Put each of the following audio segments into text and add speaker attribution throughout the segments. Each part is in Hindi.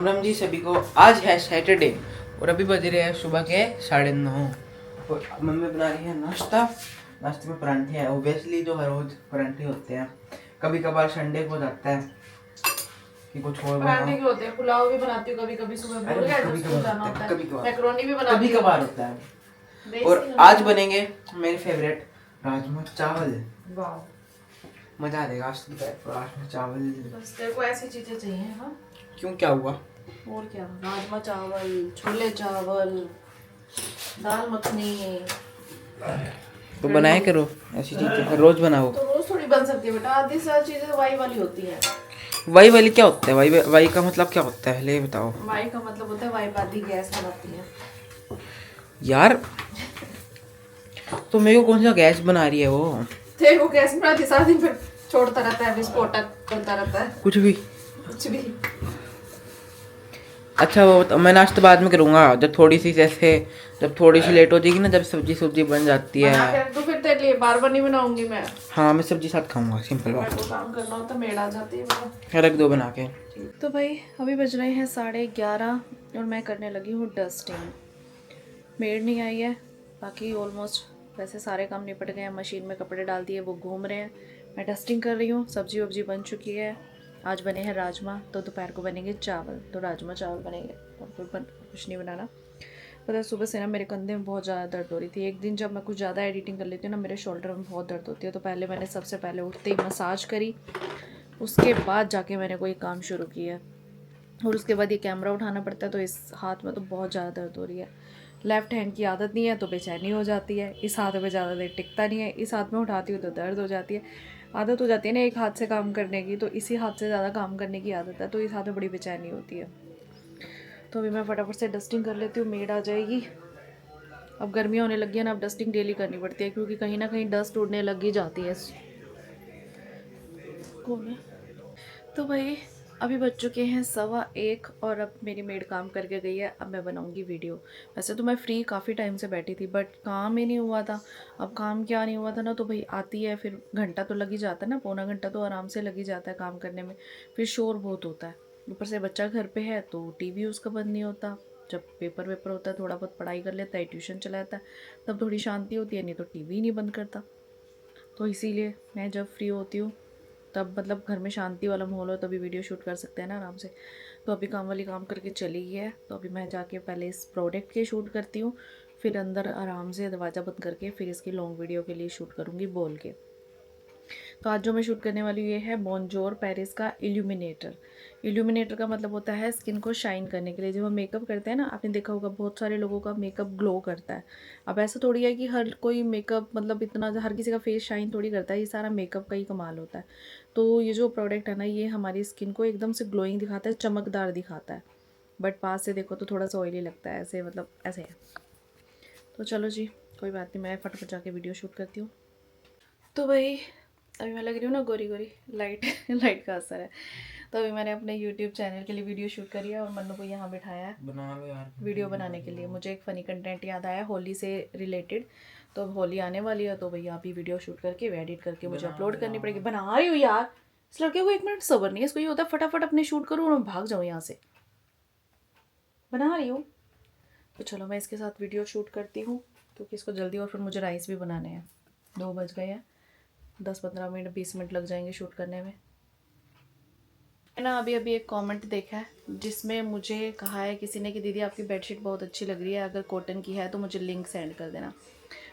Speaker 1: राम जी सभी को। आज है सैटरडे और अभी बज रहे हैं सुबह के 9:30 और मम्मी बना रही है नाश्ता। नाश्ते में परांठे हैं, ओबियसली जो हर रोज परांठे होते हैं। कभी कभार संडे को जाता है कि कुछ और
Speaker 2: पराठे के होते हैं, पुलाव भी बनाती हूँ कभी कभी, सुबह भूल गए तो स्कूल जाना होता है, मैकरोनी भी बनाती हूँ,
Speaker 1: कभी कभार होता है। और आज बनेंगे मेरे फेवरेट राजमा चावल।
Speaker 2: वाह,
Speaker 1: मजा आ जाएगा आज दोपहर को राजमा चावल।
Speaker 2: बस तेरे को ऐसी चीजें चाहिए। हाँ,
Speaker 1: क्यों, क्या हुआ?
Speaker 2: और क्या, राजमा चावल, छोले चावल, दाल मखनी।
Speaker 1: तो बनाया करो ऐसी चीजें, रोज बनाओ।
Speaker 2: तो रोज थोड़ी बन सकती है बेटा, आधी सारी चीजें तो वाई वाली होती हैं।
Speaker 1: वाई वाली क्या होता है? वाई वाई का मतलब क्या होता है, ले बताओ।
Speaker 2: वाई का मतलब होता है वाई आधी गैस बनाती है
Speaker 1: यार तो मेरे को कौन सा गैस बना रही है वो?
Speaker 2: तेरे को गैस बनाती, सारा दिन फिर छोड़ता रहता है, विस्फोटक करता रहता है
Speaker 1: कुछ भी।
Speaker 2: कुछ भी।
Speaker 1: अच्छा वो तो मैं नाश्ता बाद में करूँगा, जब थोड़ी सी जैसे जब थोड़ी सी लेट हो जाएगी ना, जब सब्जी बन जाती
Speaker 2: बना
Speaker 1: है।
Speaker 2: के तो फिर तेरे लिए बार बार नहीं बनाऊंगी मैं।
Speaker 1: हाँ मैं सब्जी साथ खाऊंगा, सिंपल
Speaker 2: मेरे
Speaker 1: बात।
Speaker 2: को काम करना होता मेड आ जाती है बेटा।
Speaker 1: रख दो बना के।
Speaker 2: तो भाई अभी बज रहे हैं 11:30 और मैं करने लगी हूँ डस्टिंग। मेड नहीं आई है, बाकी ऑलमोस्ट वैसे सारे काम निपट गए हैं। मशीन में कपड़े डाल दिए, वो घूम रहे हैं, मैं डस्टिंग कर रही हूँ। सब्जी वब्जी बन चुकी है। आज बने हैं राजमा, तो दोपहर को बनेंगे चावल, तो राजमा चावल बनेंगे और फिर कुछ नहीं बनाना। पता है सुबह से ना मेरे कंधे में बहुत ज़्यादा दर्द हो रही थी। एक दिन जब मैं कुछ ज़्यादा एडिटिंग कर लेती हूँ ना, मेरे शोल्डर में बहुत दर्द होती है। तो पहले मैंने सबसे पहले उठते ही मसाज करी, उसके बाद जाके मैंने कोई काम शुरू किया। और उसके बाद ये कैमरा उठाना पड़ता है, तो इस हाथ में तो बहुत ज़्यादा दर्द हो रही है। लेफ़्ट हैंड की आदत नहीं है तो बेचैनी हो जाती है। इस हाथ में ज़्यादा देर टिकता नहीं है, इस हाथ में उठाती हूँ तो दर्द हो जाती है। आदत हो जाती है ना एक हाथ से काम करने की, तो इसी हाथ से ज़्यादा काम करने की आदत है, तो इस हाथ में बड़ी बेचैनी होती है। तो अभी मैं फटाफट से डस्टिंग कर लेती हूँ, मेड आ जाएगी। अब गर्मियाँ होने लगी है ना, अब डस्टिंग डेली करनी पड़ती है, क्योंकि कहीं ना कहीं डस्ट उड़ने लग ही जाती है। कौन है? तो भाई अभी बज चुके हैं 1:15 और अब मेरी मेड काम करके गई है। अब मैं बनाऊंगी वीडियो। वैसे तो मैं फ्री काफ़ी टाइम से बैठी थी, बट काम ही नहीं हुआ था। अब काम क्या नहीं हुआ था ना, तो भाई आती है, फिर घंटा तो लग ही जाता है ना, पौना घंटा तो आराम से लग ही जाता है काम करने में। फिर शोर बहुत होता है, ऊपर से बच्चा घर पे है तो टीवी उसका बंद नहीं होता। जब पेपर वेपर होता है, थोड़ा बहुत पढ़ाई कर लेता है, ट्यूशन चला जाता है, तब थोड़ी शांति होती है, नहीं तो टीवी ही नहीं बंद करता। तो इसीलिए मैं जब फ्री होती हूँ तब, मतलब घर में शांति वाला माहौल हो, तभी वीडियो शूट कर सकते हैं ना आराम से। तो अभी काम वाली काम करके चली गई है, तो अभी मैं जाके पहले इस प्रोडक्ट के शूट करती हूँ, फिर अंदर आराम से दरवाज़ा बंद करके फिर इसकी लॉन्ग वीडियो के लिए शूट करूँगी बोल के। तो आज जो मैं शूट करने वाली ये है बॉन्जोर पेरिस का इल्यूमिनेटर। इल्यूमिनेटर का मतलब होता है स्किन को शाइन करने के लिए। जब हम मेकअप करते हैं ना, आपने देखा होगा बहुत सारे लोगों का मेकअप ग्लो करता है। अब ऐसा थोड़ी है कि हर कोई मेकअप, मतलब इतना हर किसी का फेस शाइन थोड़ी करता है, ये सारा मेकअप का ही कमाल होता है। तो ये जो प्रोडक्ट है ना, ये हमारी स्किन को एकदम से ग्लोइंग दिखाता है, चमकदार दिखाता है। बट पास से देखो तो थोड़ा सा ऑयली लगता है, ऐसे मतलब ऐसे है। तो चलो जी, कोई बात नहीं, मैं फटाफट जाके वीडियो शूट करती हूँ। तो भाई अभी मैं लग रही हूँ ना गोरी गोरी, लाइट लाइट का असर है। तो अभी मैंने अपने यूट्यूब चैनल के लिए वीडियो शूट करी है और मन्नू को यहाँ बिठाया है
Speaker 1: बना लो यार
Speaker 2: वीडियो बनाने के लिए। मुझे एक फ़नी कंटेंट याद आया होली से रिलेटेड, तो अब होली आने वाली है, तो भैया अभी वीडियो शूट करके एडिट करके मुझे अपलोड करनी पड़ेगी। बना रही हूँ यार, इस लड़के को 1 मिनट सब्र नहीं है, इसको ये होता है फटाफट अपने शूट करूँ और मैं भाग जाऊँ यहाँ से। बना रही हूँ, तो चलो मैं इसके साथ वीडियो शूट करती हूँ, क्योंकि इसको जल्दी, और फिर मुझे राइस भी बनाने हैं। 2 बज गए हैं, 10-15 मिनट 20 मिनट लग जाएंगे शूट करने में। मैंने अभी अभी एक कमेंट देखा है जिसमें मुझे कहा है किसी ने कि दीदी आपकी बेडशीट बहुत अच्छी लग रही है, अगर कॉटन की है तो मुझे लिंक सेंड कर देना।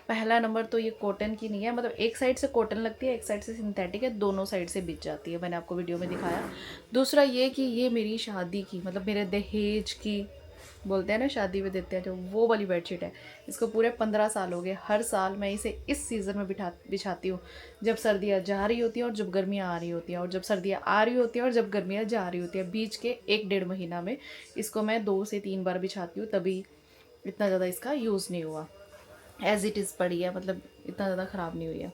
Speaker 2: पहला नंबर तो ये कॉटन की नहीं है, मतलब एक साइड से कॉटन लगती है, एक साइड से सिंथेटिक है, दोनों साइड से बिक जाती है, मैंने आपको वीडियो में दिखाया। दूसरा ये कि ये मेरी शादी की, मतलब मेरे दहेज की, बोलते हैं ना शादी में देते हैं जो, वो वाली बेडशीट है। इसको पूरे 15 साल हो गए, हर साल मैं इसे इस सीज़न में बिछाती हूँ, जब सर्दियाँ जा रही होती हैं और जब गर्मियाँ आ रही होती हैं, और जब सर्दियाँ आ रही होती हैं और जब गर्मियाँ जा रही होती हैं। बीच के 1-1.5 महीना में इसको मैं 2 से 3 बार बिछाती हूँ, तभी इतना ज़्यादा इसका यूज़ नहीं हुआ। एज़ इट इज़ पड़ी है, मतलब इतना ज़्यादा ख़राब नहीं हुई है।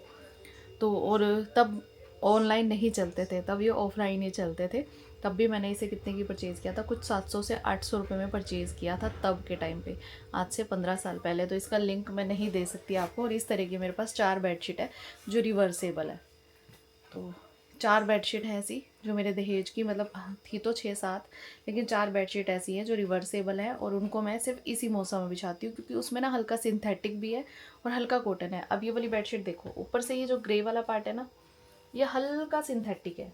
Speaker 2: तो और तब ऑनलाइन नहीं चलते थे, तब ये ऑफलाइन ही चलते थे। तब भी मैंने इसे कितने की परचेज़ किया था, कुछ 700 से 800 रुपये में परचेज़ किया था तब के टाइम पे, आज से 15 साल पहले। तो इसका लिंक मैं नहीं दे सकती आपको। और इस तरह की मेरे पास 4 बेडशीट है जो रिवर्सेबल है। तो 4 बेडशीट है ऐसी जो मेरे दहेज की, मतलब थी तो 6-7, लेकिन 4 बेडशीट ऐसी हैं जो रिवर्सेबल है, और उनको मैं सिर्फ इसी मौसम में बिछाती हूँ क्योंकि उसमें ना हल्का सिंथेटिक भी है और हल्का कॉटन है। अब ये वाली बेडशीट देखो, ऊपर से ये जो ग्रे वाला पार्ट है ना, ये हल्का सिंथेटिक है,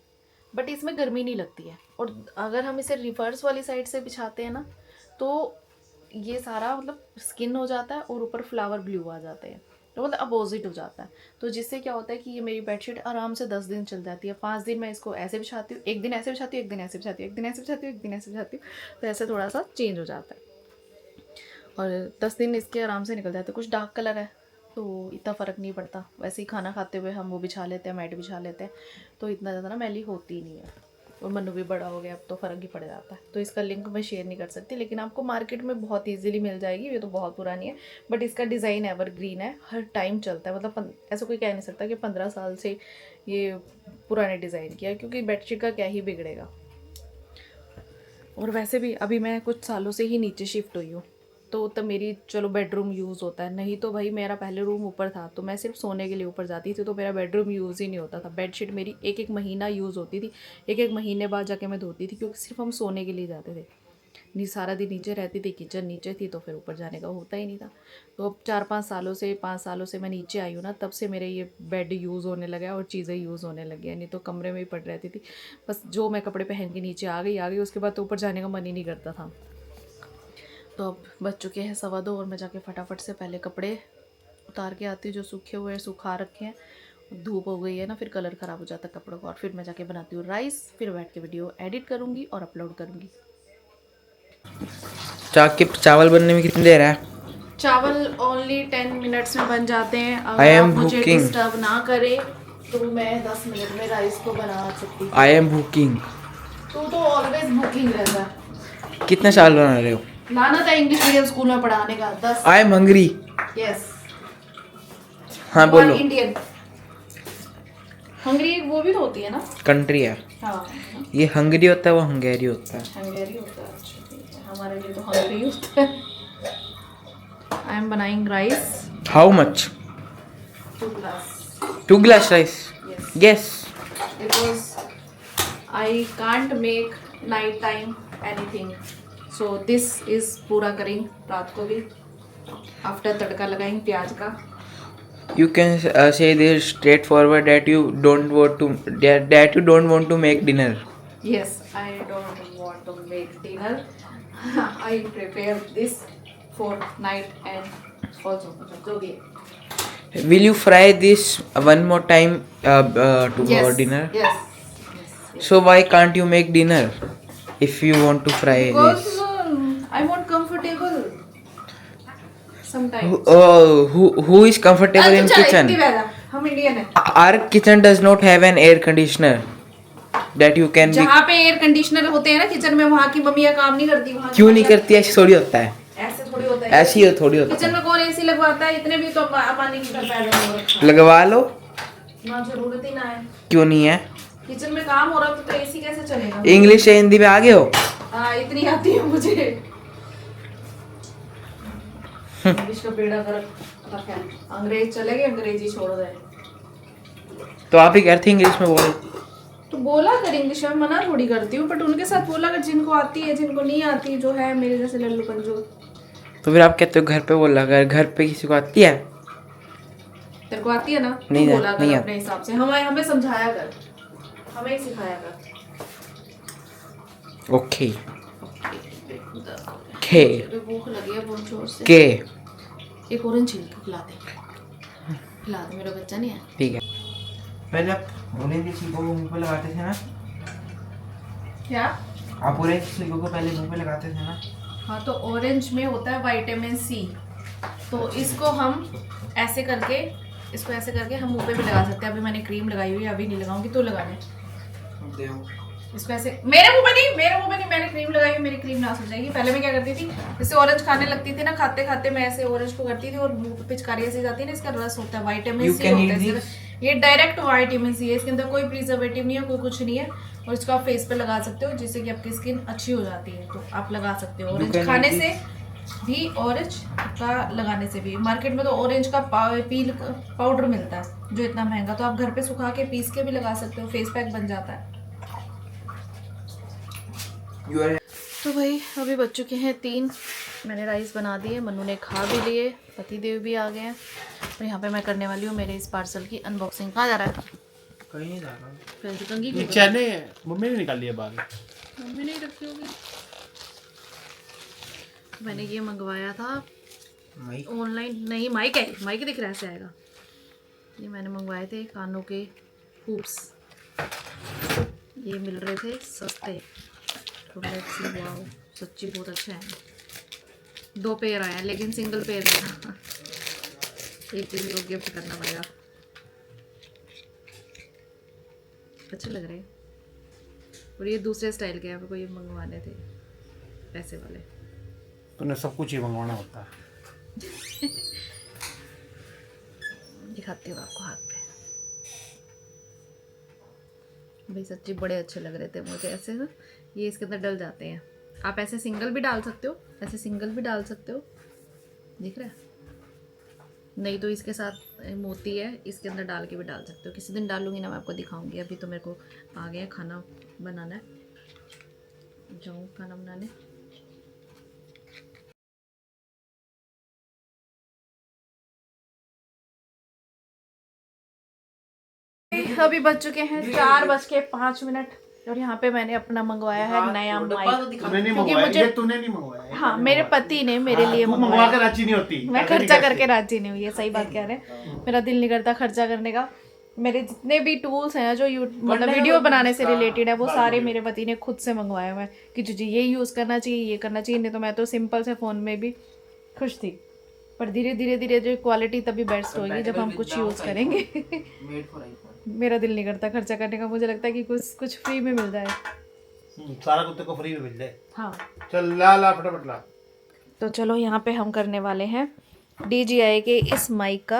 Speaker 2: बट इसमें गर्मी नहीं लगती है। और अगर हम इसे रिवर्स वाली साइड से बिछाते हैं ना, तो ये सारा मतलब स्किन हो जाता है और ऊपर फ्लावर ब्लू आ जाते हैं, तो मतलब अपोजिट हो जाता है। तो जिससे क्या होता है कि ये मेरी बेडशीट आराम से 10 दिन चल जाती है। 5 दिन मैं इसको ऐसे बिछाती हूँ, एक दिन ऐसे बिछाती हूँ, एक दिन ऐसे बिछाती हूँ, एक दिन ऐसे बिछाती हूँ, एक दिन ऐसे बिछाती हूँ, तो ऐसे थोड़ा सा चेंज हो जाता है। और 10 दिन इसके आराम से निकल जाते हैं। कुछ डार्क कलर है तो इतना फ़र्क नहीं पड़ता, वैसे ही खाना खाते हुए हम वो बिछा लेते हैं, मैट बिछा लेते हैं, तो इतना ज़्यादा ना मैली होती नहीं है। और मनु भी बड़ा हो गया अब, तो फ़र्क ही पड़ जाता है। तो इसका लिंक मैं शेयर नहीं कर सकती, लेकिन आपको मार्केट में बहुत इजीली मिल जाएगी। ये तो बहुत पुरानी है, बट इसका डिज़ाइन एवरग्रीन है, हर टाइम चलता है। मतलब ऐसा कोई कह नहीं सकता कि 15 साल से ये पुराने डिज़ाइन किया है, क्योंकि बेडशीट का क्या ही बिगड़ेगा। और वैसे भी अभी मैं कुछ सालों से ही नीचे शिफ्ट हुई हूँ, तो तब मेरी चलो बेडरूम यूज़ होता है, नहीं तो भाई मेरा पहले रूम ऊपर था, तो मैं सिर्फ सोने के लिए ऊपर जाती थी, तो मेरा बेडरूम यूज़ ही नहीं होता था। बेडशीट मेरी एक एक महीना यूज़ होती थी, एक एक महीने बाद जाके मैं धोती थी, क्योंकि सिर्फ हम सोने के लिए जाते थे। नहीं, सारा दिन नीचे रहती थी, किचन नीचे थी, तो फिर ऊपर जाने का होता ही नहीं था। तो अब 4-5 सालों से, 5 सालों से मैं नीचे आई हूँ ना, तब से मेरे ये बेड यूज़ होने लगा और चीज़ें यूज़ होने लगी हैं। नहीं तो कमरे में ही पड़ रहती थी, बस जो मैं कपड़े पहन के नीचे आ गई, उसके बाद तो ऊपर जाने का मन ही नहीं करता था। तो अब बज चुके हैं 2:15 और मैं जाके फटाफट से पहले कपड़े उतार के आती हूँ, जो सूखे हुए हैं, सुखा रखे हैं। धूप हो गई है ना, फिर कलर ख़राब हो जाता है कपड़ों का। और फिर मैं जाके बनाती हूँ राइस, फिर बैठ के वीडियो एडिट करूँगी और अपलोड करूँगी।
Speaker 1: चावल बनने में कितनी देर है?
Speaker 2: चावल ओनली 10 मिनट्स में बन जाते हैं।
Speaker 1: I
Speaker 2: अगर
Speaker 1: am
Speaker 2: आप मुझे
Speaker 1: cooking.
Speaker 2: डिस्टर्ब ना करे तो मैं 10 मिनट में राइस को बना सकती हूँ।
Speaker 1: I am booking.
Speaker 2: तू तो ऑलवेज बुकिंग रहता है।
Speaker 1: कितने साल बना रहे हो?
Speaker 2: लाना था इंग्लिश मीडियम स्कूल में पढ़ाने का 10।
Speaker 1: I am hungry.
Speaker 2: यस।
Speaker 1: हाँ बोलो।
Speaker 2: इंडियन। हंगरी वो भी तो होती है ना,
Speaker 1: कंट्री है।
Speaker 2: हाँ,
Speaker 1: ये हंगरी होता है, वो हंगेरी होता है।
Speaker 2: हंगेरी होता है। अच्छा ठीक है, हमारे लिए तो हंगरी होता है। आई एम बनाइंग rice.
Speaker 1: How much?
Speaker 2: 2 glass.
Speaker 1: 2 glass rice?
Speaker 2: Yes.
Speaker 1: Yes.
Speaker 2: Because I can't make night time anything. So this is पूरा करेंगे रात को भी। आफ्टर तड़का लगाएंगे प्याज का।
Speaker 1: You can say this straightforward that you don't want to make dinner.
Speaker 2: Yes, I don't want to make dinner. I prepare this for night and also जो भी है।
Speaker 1: Will you fry this one more time for dinner?
Speaker 2: Yes.
Speaker 1: So why can't you make dinner if you want to fry
Speaker 2: Because
Speaker 1: this?
Speaker 2: I want comfortable. Sometimes.
Speaker 1: Who is comfortable in kitchen?
Speaker 2: हम इंडियन है।
Speaker 1: Our kitchen does not have an air conditioner that you can be.
Speaker 2: जहाँ पे एयर कंडीशनर होते हैं ना किचन में, वहाँ की मम्मियाँ काम नहीं करती। वहाँ
Speaker 1: क्यों नहीं करती? ऐसे थोड़ी होता है।
Speaker 2: ऐसे थोड़ी होता है।
Speaker 1: ऐसी ही थोड़ी होता
Speaker 2: किचन में कौन एसी लगवाता है? इतने भी तो पानी की पैदा हो रखा
Speaker 1: है। लगवा लो।
Speaker 2: ना, जरूरत ही ना है।
Speaker 1: क्यों नहीं है?
Speaker 2: किचन में काम हो रहा तो एसी कैसे चलेगा?
Speaker 1: इंग्लिश से हिंदी में आगे हो?
Speaker 2: हाँ, इतनी आती है मुझे। इंग्लिश का बेड़ा गर्क रखा है। अंग्रेज चले गए, अंग्रेजी छोड़ गए।
Speaker 1: तो आप ही कहते इंग्लिश में बोलो।
Speaker 2: तो बोला कर इंग्लिश में, मना थोड़ी करती हूँ, बट उनके साथ बोला कर जिनको आती है, जिनको नहीं आती, जो है मेरे जैसे लल्लू पंजू।
Speaker 1: तो फिर आप कहते हो घर पे बोला कर, घर पे किसी को आती है?
Speaker 2: तेरे को आती है ना?
Speaker 1: नहीं,
Speaker 2: तो बोला कर
Speaker 1: नहीं
Speaker 2: अपने हिसाब से। हमें समझाया कर, हमें ही सिखाया कर।
Speaker 1: ओके के
Speaker 2: भूख लगी है बहुत जोर से।
Speaker 1: के
Speaker 2: एक ऑरेंज छील के खिला दे, मेरा बच्चा नहीं है।
Speaker 1: ठीक है। पहले आप ऑरेंज के छिलकों को मुंह पे लगाते थे ना?
Speaker 2: क्या?
Speaker 1: आप ऑरेंज के छिलकों को पहले मुंह पे लगाते थे ना?
Speaker 2: हाँ, तो ऑरेंज में होता है विटामिन सी, तो इसको हम ऐसे करके हम मुंह पे भी लगा सकते हैं। अभी मैंने क्रीम लगाई हुई है, अभी नहीं लगाऊंगी, तो लगा ले। इसको ऐसे मेरे मुंह पे नहीं, मैंने क्रीम लगाई हुई, मेरी क्रीम नाश हो जाएगी। पहले मैं क्या करती थी, जैसे ऑरेंज खाने लगती थी ना, खाते खाते मैं ऐसे ऑरेंज को करती थी और मुंह पे पिचकारी ऐसी जाती है ना, इसका रस होता है, विटामिन सी होता है। ये डायरेक्ट विटामिन सी है, इसके अंदर कोई प्रिजर्वेटिव नहीं है, कोई कुछ नहीं है। और इसको आप फेस पे लगा सकते हो, जिससे कि आपकी स्किन अच्छी हो जाती है, तो आप लगा सकते हो। ऑरेंज खाने से भी ऑरेंज का लगाने से भी। मार्केट में तो ऑरेंज का पील पाउडर मिलता है जो इतना महंगा, तो आप घर पे सुखा के पीस के भी लगा सकते हो, फेस पैक बन जाता है। तो भाई अभी बज चुके हैं 3। मैंने राइस बना दिए, मन्नू ने खा भी लिए, पति देव भी आ गए हैं। और यहाँ पे मैं करने वाली हूँ मेरे इस पार्सल की अनबॉक्सिंग। कहाँ जा रहा है?
Speaker 1: कहीं नहीं जा रहा।
Speaker 2: फिर तो कंघी
Speaker 3: ये चने मम्मी ने निकाल लिया बाहर।
Speaker 2: मम्मी नहीं रखी होगी। मैंने ये मंगवाया था ऑनलाइन, नहीं माइक है, माइक दिख रहा है, ऐसे आएगा। ये मैंने मंगवाए थे कानों के हुप्स, ये मिल रहे थे सस्ते। तो लेट्स सी, वाओ सच्ची बहुत अच्छे हैं। 2 पेयर आया लेकिन सिंगल पेयर था। एक किसी को गिफ्ट करना पड़ेगा। अच्छे लग रहे हैं। और ये दूसरे स्टाइल के हैं, आपको ये मंगवाने थे पैसे वाले।
Speaker 3: तूने सब कुछ ही मंगवाना होता है।
Speaker 2: दिखाती हूँ आपको हाथ पे। भाई सच्ची बड़े अच्छे लग रहे थे मुझे ऐसे ना। ये इसके अंदर डल जाते हैं, आप ऐसे सिंगल भी डाल सकते हो, ऐसे सिंगल भी डाल सकते हो, दिख रहा है? नहीं तो इसके साथ मोती है, इसके अंदर डाल के भी डाल सकते हो। किसी दिन डालूंगी ना, मैं आपको दिखाऊंगी। अभी तो मेरे को आ गया खाना बनाना है, जाऊँ खाना बनाने। अभी बज चुके हैं 4:05 और यहाँ पे मैंने अपना मंगवाया है नया माइक।
Speaker 3: तूने नहीं
Speaker 2: क्योंकि
Speaker 3: मंगवाया,
Speaker 2: मुझे
Speaker 3: ये तूने नहीं मंगवाया।
Speaker 2: हाँ, मेरे पति ने मेरे लिए
Speaker 3: तू
Speaker 2: मंगवाया।
Speaker 3: मंगवा के राजी नहीं होती।
Speaker 2: मैं खर्चा करके राजी नहीं हुई, ये सही बात कह रहे हैं। मेरा दिल नहीं करता खर्चा करने का। मेरे जितने भी टूल्स हैं जो मतलब वीडियो बनाने से रिलेटेड है, वो सारे मेरे पति ने खुद से मंगवाए हुए हैं कि जी ये यूज़ करना चाहिए, ये करना चाहिए। नहीं तो मैं तो सिंपल से फ़ोन में भी खुश थी। पर धीरे धीरे धीरे जो क्वालिटी तभी बेस्ट होगी जब हम कुछ यूज़ करेंगे। मेरा दिल नहीं करता खर्चा करने का, मुझे लगता है कि कुछ फ्री में मिल जाए।
Speaker 3: सारा कुत्ते को फ्री में मिल जाए।
Speaker 2: हाँ
Speaker 3: चल ला ला फटाफट ला।
Speaker 2: तो चलो यहाँ पे हम करने वाले हैं DJI के इस माइक का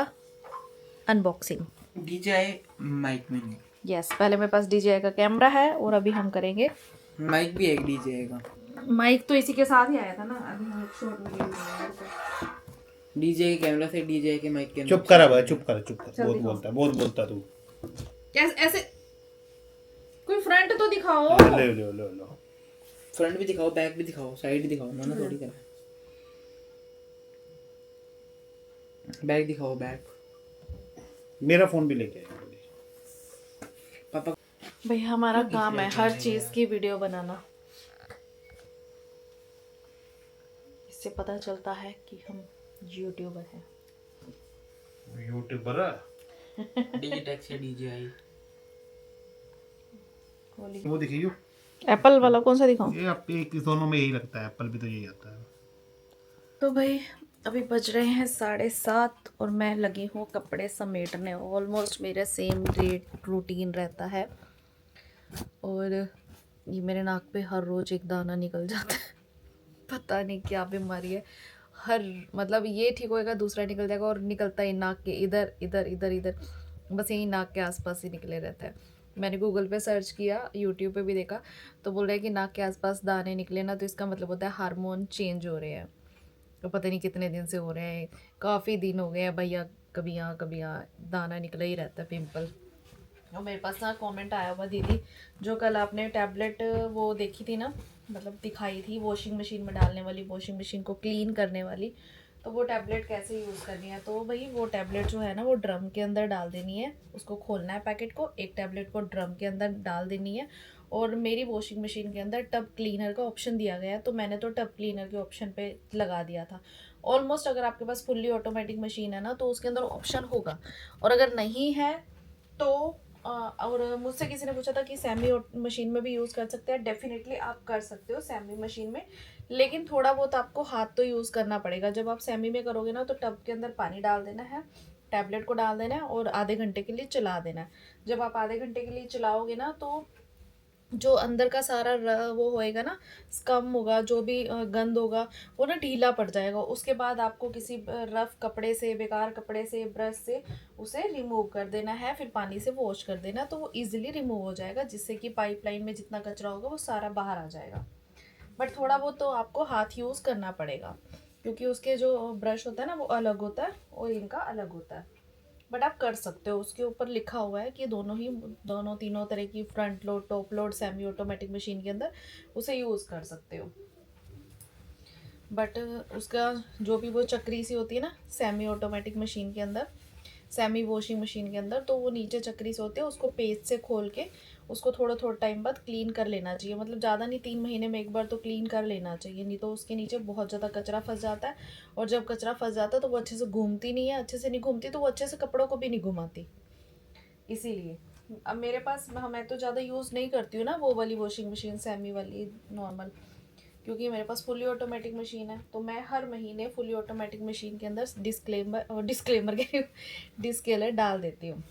Speaker 2: अनबॉक्सिंग।
Speaker 1: DJI माइक में नहीं,
Speaker 2: यस, पहले मेरे पास DJI का कैमरा है और अभी हम करेंगे
Speaker 1: माइक भी है DJI का।
Speaker 2: माइक तो इसी के साथ ही आया था ना। अभी हम एक शॉर्ट वीडियो बनाएंगे।
Speaker 1: DJI के कैमरा से DJI के माइक के
Speaker 3: चुप कर भाई, चुप कर, चुप कर।
Speaker 2: चल
Speaker 3: बहुत
Speaker 2: दिखाओ।
Speaker 3: बोलता है, बहुत बोलता तू।
Speaker 2: कैसे ऐसे कोई फ्रंट तो दिखाओ।
Speaker 3: ले ले ले लो।
Speaker 1: फ्रंट भी दिखाओ, बैक भी दिखाओ, साइड दिखाओ, मना थोड़ी कर। बैक दिखाओ, बैक।
Speaker 3: मेरा फोन भी लेके आया
Speaker 1: पापा
Speaker 2: भाई हमारा काम है हर चीज की वीडियो बनाना। इससे पता चलता है कि हम यूट्यूबर हैं।
Speaker 3: यूट्यूबर
Speaker 1: डिजिटेक्स या DJI।
Speaker 3: वो दिखियो।
Speaker 2: एप्पल वाला कौन सा दिखाऊं?
Speaker 3: ये आप एक दोनों में यही लगता है, एप्पल भी तो यही आता है।
Speaker 2: तो भाई अभी बज रहे हैं 7:30 और मैं लगी हूँ कपड़े समेटने। ऑलमोस्ट मेरा सेम रूटीन रहता है। और ये मेरे नाक पे हर रोज़ एक दाना निकल जाता है। पता नहीं क्या बीमारी है। हर मतलब ये ठीक होएगा, दूसरा निकल जाएगा और निकलता ही नाक के इधर इधर इधर इधर, बस यही नाक के आसपास ही निकले रहता है। मैंने गूगल पे सर्च किया, यूट्यूब पे भी देखा, तो बोल रहे हैं कि नाक के आसपास दाने निकले ना तो इसका मतलब होता है हार्मोन चेंज हो रहे हैं। तो पता नहीं कितने दिन से हो रहे हैं, काफ़ी दिन हो गए हैं भैया, कभी यहाँ दाना निकला ही रहता है, पिंपल। और मेरे पास ना कमेंट आया हुआ, दीदी जो कल आपने टैबलेट वो देखी थी ना, मतलब दिखाई थी वॉशिंग मशीन में डालने वाली, वॉशिंग मशीन को क्लीन करने वाली, तो वो टैबलेट कैसे यूज़ करनी है। तो भाई वो टैबलेट जो है ना वो ड्रम के अंदर डाल देनी है, उसको खोलना है पैकेट को, एक टैबलेट को ड्रम के अंदर डाल देनी है। और मेरी वॉशिंग मशीन के अंदर टब क्लीनर का ऑप्शन दिया गया है, तो मैंने तो टब क्लीनर के ऑप्शन पे लगा दिया था। ऑलमोस्ट अगर आपके पास फुल्ली ऑटोमेटिक मशीन है ना तो उसके अंदर ऑप्शन होगा, और अगर नहीं है तो और मुझसे किसी ने पूछा था कि सेमी मशीन में भी यूज़ कर सकते हैं। डेफिनेटली आप कर सकते हो सेमी मशीन में, लेकिन थोड़ा बहुत आपको हाथ तो यूज़ करना पड़ेगा। जब आप सेमी में करोगे ना तो टब के अंदर पानी डाल देना है, टैबलेट को डाल देना है और आधे घंटे के लिए चला देना है। जब आप आधे घंटे के लिए चलाओगे ना तो जो अंदर का सारा वो होएगा ना, स्कम होगा, जो भी गंद होगा वो ना ढीला पड़ जाएगा। उसके बाद आपको किसी रफ कपड़े से, बेकार कपड़े से, ब्रश से उसे रिमूव कर देना है, फिर पानी से वॉश कर देना, तो वो इजीली रिमूव हो जाएगा, जिससे कि पाइपलाइन में जितना कचरा होगा वो सारा बाहर आ जाएगा। बट थोड़ा बहुत तो आपको हाथ यूज़ करना पड़ेगा। क्योंकि उसके जो ब्रश होता है ना वो अलग होता है और इनका अलग होता है। बट आप कर सकते हो, उसके ऊपर लिखा हुआ है कि दोनों तीनों तरह की front load, top load, semi automatic machine के अंदर उसे यूज़ कर सकते हो। बट उसका जो भी वो चक्री सी होती है ना सेमी ऑटोमेटिक मशीन के अंदर, सेमी वॉशिंग मशीन के अंदर, तो वो नीचे चक्री से होती है, उसको पेस्ट से खोल के उसको थोड़ा थोड़ा टाइम बाद क्लीन कर लेना चाहिए। मतलब ज़्यादा नहीं, 3 महीने में एक बार तो क्लीन कर लेना चाहिए, नहीं तो उसके नीचे बहुत ज़्यादा कचरा फंस जाता है। और जब कचरा फंस जाता है तो वो अच्छे से घूमती नहीं है, अच्छे से नहीं घूमती तो वो अच्छे से कपड़ों को भी नहीं घुमाती। इसीलिए अब मेरे पास, मैं तो ज़्यादा यूज़ नहीं करती हूँ ना वो वाली वॉशिंग मशीन, सेमी वाली, नॉर्मल, क्योंकि मेरे पास फुली ऑटोमेटिक मशीन है। तो मैं हर महीने फुली ऑटोमेटिक मशीन के अंदर डिस्क्लेमर के डिस्केलर डाल देती हूँ।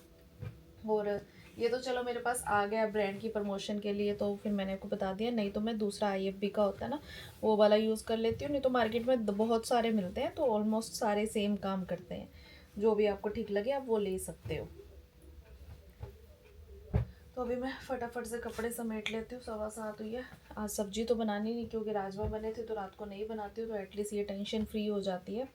Speaker 2: और ये तो चलो मेरे पास आ गया ब्रांड की प्रमोशन के लिए, तो फिर मैंने आपको बता दिया। नहीं तो मैं दूसरा IFB का होता है ना वो वाला यूज़ कर लेती हूँ। नहीं तो मार्केट में बहुत सारे मिलते हैं, तो ऑलमोस्ट सारे सेम काम करते हैं। जो भी आपको ठीक लगे आप वो ले सकते हो। तो अभी मैं फटाफट से कपड़े समेट लेती हूँ, 7:15 हुई है। आज सब्जी तो बनानी नहीं क्योंकि राजमा बने थे, तो रात को नहीं बनाती हूँ, तो एटलीस्ट ये टेंशन फ्री हो जाती है।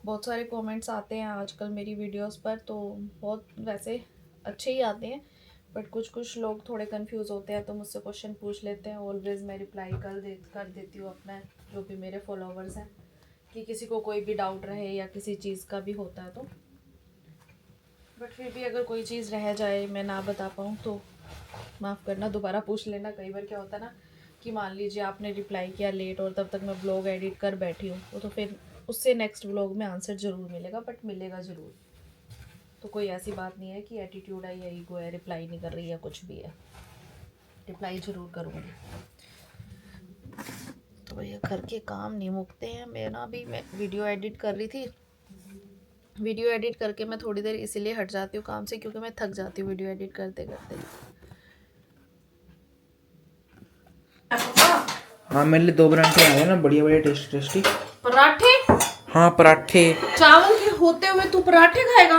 Speaker 2: बहुत सारे कमेंट्स आते हैं आजकल मेरी वीडियोस पर, तो बहुत वैसे अच्छे ही आते हैं, बट कुछ लोग थोड़े कंफ्यूज होते हैं तो मुझसे क्वेश्चन पूछ लेते हैं। ऑलवेज मैं रिप्लाई कर देती हूँ अपना, जो भी मेरे फॉलोवर्स हैं, कि किसी को कोई भी डाउट रहे या किसी चीज़ का भी होता है तो। बट फिर भी अगर कोई चीज़ रह जाए, मैं ना बता पाऊँ, तो माफ़ करना, दोबारा पूछ लेना। कई बार क्या होता है ना कि मान लीजिए आपने रिप्लाई किया लेट और तब तक मैं ब्लॉग एडिट कर बैठी हूँ, तो फिर उससे नेक्स्ट ब्लॉग में आंसर ज़रूर मिलेगा, बट मिलेगा ज़रूर। तो कोई ऐसी बात नहीं है कि एटीट्यूड है या ईगो है, रिप्लाई नहीं कर रही है, कुछ भी है, रिप्लाई ज़रूर करूँगी। तो भैया घर के काम नहीं मुकते हैं। मैं वीडियो एडिट कर रही थी, वीडियो एडिट करके मैं थोड़ी देर इसीलिए हट जाती हूँ काम से, क्योंकि मैं थक जाती हूँ वीडियो एडिट करते करते।
Speaker 1: हाँ, मेरे लिए 2 पराठे आ गए ना, बढ़िया बढ़िया टेस्टी टेस्टी
Speaker 2: पराठे?
Speaker 1: हाँ पराठे।
Speaker 2: चावल के होते हुए तू पराठे खाएगा?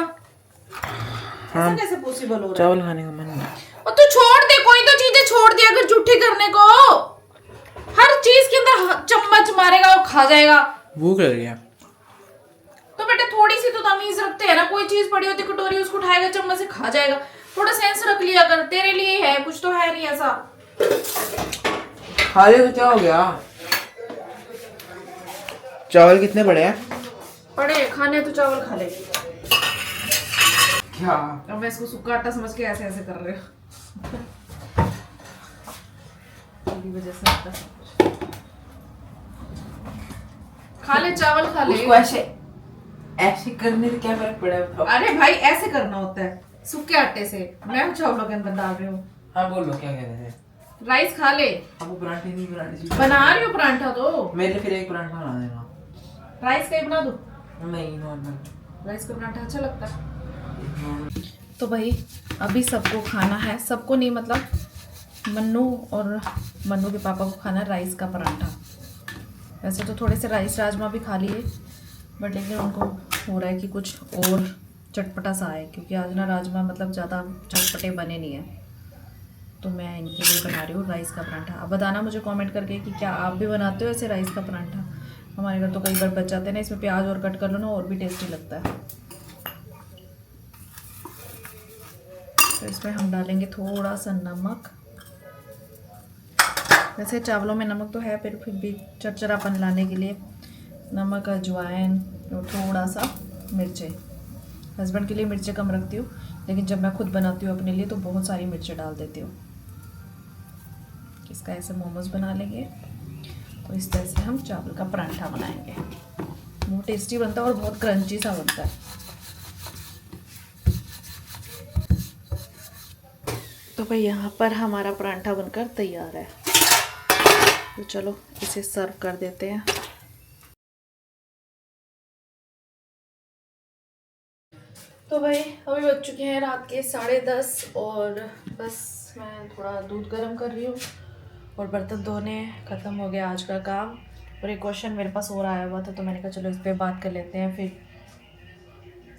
Speaker 1: हाँ,
Speaker 2: ऐसा कैसे पॉसिबल हो रहा है?
Speaker 1: चावल खाने का मन नहीं।
Speaker 2: और तू छोड़ दे, कोई तो चीजें छोड़ दे अगर झूठी करने को। हर चीज के अंदर चम्मच मारेगा और खा जाएगा।
Speaker 1: भूख लग गया
Speaker 2: तो बेटा थोड़ी सी तो तमीज रखते हैं ना, कोई चीज पड़ी होती कटोरी, उसको उठाएगा चम्मच से खा जाएगा। थोड़ा सेंस रख लिया कर, तेरे लिए है, कुछ तो है नहीं ऐसा।
Speaker 1: खा ले तो क्या हो गया। चावल कितने बड़े हैं?
Speaker 2: पड़े खाने तो चावल खा ले।
Speaker 1: क्या?
Speaker 2: अब मैं इसको सूखा आटा समझ के ऐसे ऐसे कर रहे हो। मेरी वजह से आता सब कुछ। खा ले चावल, खा ले।
Speaker 1: उसको ऐसे ऐसे करने से क्या फर्क पड़ा?
Speaker 2: अरे भाई ऐसे करना होता है सूखे आटे से। मैं चावलों के अंदर डाल रही हूँ।
Speaker 1: हाँ बोलो क्या कह रहे थे?
Speaker 2: राइस खा ले।
Speaker 1: अब वो पराठे नहीं पराठे
Speaker 2: बना रही हूँ पराठा तो।
Speaker 1: मेरे लिए फिर एक पराठा बना देना।
Speaker 2: राइस का ही बना दो।
Speaker 1: नहीं, नॉर्मल
Speaker 2: राइस का पराठा अच्छा लगता है। तो भाई अभी सबको खाना है, सबको नहीं मतलब मन्नू और मन्नू के पापा को खाना है राइस का पराठा। वैसे तो थोड़े से राइस राजमा भी खा लिए, बट लेकिन उनको हो रहा है कि कुछ और चटपटा सा आए, क्योंकि आज ना राजमा मतलब ज़्यादा चटपटे बने नहीं हैं। तो मैं इनके लिए बना रही हूँ राइस का पराठा। अब बताना मुझे कमेंट करके कि क्या आप भी बनाते हो ऐसे राइस का पराठा। हमारे घर तो कई बार बच जाते हैं ना, इसमें प्याज और कट कर लो ना, और भी टेस्टी लगता है। तो इसमें हम डालेंगे थोड़ा सा नमक। वैसे चावलों में नमक तो है, फिर भी चरचरापन लाने के लिए नमक, अजवाइन और थोड़ा सा मिर्चें। हस्बैंड के लिए मिर्चें कम रखती हूँ, लेकिन जब मैं खुद बनाती हूँ अपने लिए तो बहुत सारी मिर्चें डाल देती हूँ। इसका ऐसे मोमोज बना लेंगे, तो इस तरह से हम चावल का पराठा बनाएंगे। बहुत टेस्टी बनता है और बहुत क्रंची सा बनता है। तो भाई यहाँ पर हमारा पराठा बनकर तैयार है, तो चलो इसे सर्व कर देते हैं। तो भाई अभी बज चुके हैं रात के 10:30 और बस मैं थोड़ा दूध गर्म कर रही हूँ और बर्तन धोने ख़त्म हो गया आज का काम। और एक क्वेश्चन मेरे पास और आया हुआ था, तो मैंने कहा चलो इस पर बात कर लेते हैं, फिर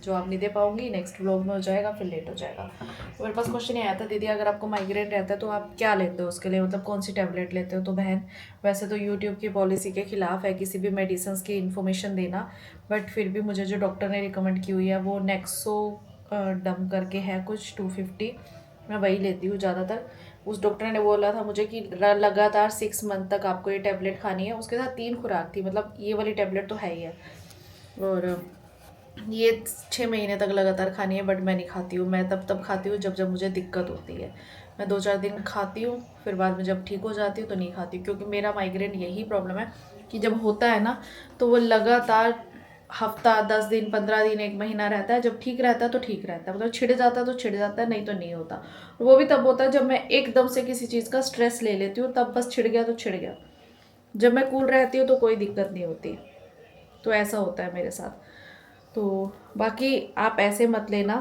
Speaker 2: जो आप नहीं दे पाऊंगी नेक्स्ट व्लॉग में हो जाएगा, फिर लेट हो जाएगा। तो मेरे पास क्वेश्चन ये आया था, दीदी अगर आपको माइग्रेन रहता है तो आप क्या लेते हो उसके लिए, मतलब कौन सी टैबलेट लेते हो। तो बहन वैसे तो यूट्यूब की पॉलिसी के खिलाफ है किसी भी मेडिसिन की इन्फॉर्मेशन देना, बट फिर भी मुझे जो डॉक्टर ने रिकमेंड की हुई है वो नेक्सो डम करके है कुछ 250, मैं वही लेती हूँ ज़्यादातर। उस डॉक्टर ने बोला था मुझे कि लगातार 6 मंथ तक आपको ये टैबलेट खानी है, उसके साथ 3 खुराक थी, मतलब ये वाली टैबलेट तो है ही है, और ये 6 महीने तक लगातार खानी है। बट मैं नहीं खाती हूँ, मैं तब खाती हूँ जब मुझे दिक्कत होती है। मैं 2-4 दिन खाती हूँ, फिर बाद में जब ठीक हो जाती हूँ तो नहीं खाती, क्योंकि मेरा माइग्रेन यही प्रॉब्लम है कि जब होता है ना तो वो लगातार हफ्ता 10 दिन 15 दिन 1 महीना रहता है। जब ठीक रहता है तो ठीक रहता है, मतलब छिड़ जाता है तो छिड़ जाता है, नहीं तो नहीं होता। वो भी तब होता है जब मैं एकदम से किसी चीज़ का स्ट्रेस ले लेती हूँ, तब बस छिड़ गया तो छिड़ गया। जब मैं कूल रहती हूँ तो कोई दिक्कत नहीं होती। तो ऐसा होता है मेरे साथ। तो बाकी आप ऐसे मत लेना,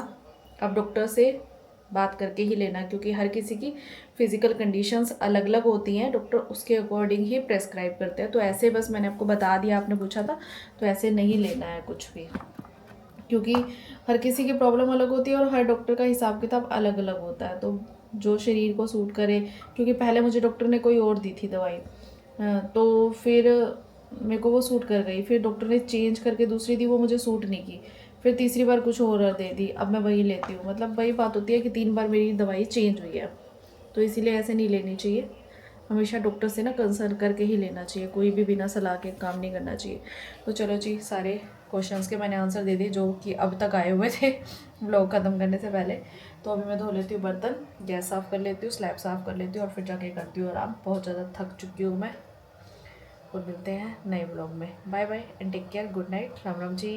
Speaker 2: आप डॉक्टर से बात करके ही लेना, क्योंकि हर किसी की फिज़िकल कंडीशंस अलग अलग होती हैं, डॉक्टर उसके अकॉर्डिंग ही प्रेस्क्राइब करते हैं। तो ऐसे बस मैंने आपको बता दिया, आपने पूछा था, तो ऐसे नहीं लेना है कुछ भी, क्योंकि हर किसी की प्रॉब्लम अलग होती है और हर डॉक्टर का हिसाब किताब अलग अलग होता है। तो जो शरीर को सूट करे, क्योंकि पहले मुझे डॉक्टर ने कोई और दी थी दवाई, तो फिर मेरे को वो सूट कर गई, फिर डॉक्टर ने चेंज करके दूसरी दी, वो मुझे सूट नहीं की, फिर तीसरी बार कुछ और दे दी, अब मैं वही लेती हूँ। मतलब वही बात होती है कि 3 बार मेरी दवाई चेंज हुई है। तो इसीलिए ऐसे नहीं लेनी चाहिए, हमेशा डॉक्टर से ना कंसल्ट करके ही लेना चाहिए, कोई भी बिना सलाह के काम नहीं करना चाहिए। तो चलो जी, सारे क्वेश्चंस के मैंने आंसर दे दिए जो कि अब तक आए हुए थे व्लॉग ख़त्म करने से पहले। तो अभी मैं धो लेती हूँ बर्तन, गैस साफ़ कर लेती हूँ, स्लैब साफ़ कर लेती हूँ, और फिर जाके करती हूँ आराम। बहुत ज़्यादा थक चुकी हूँ मैं। और मिलते हैं नए व्लॉग में। Bye bye and take care, good night, Ram Ram ji.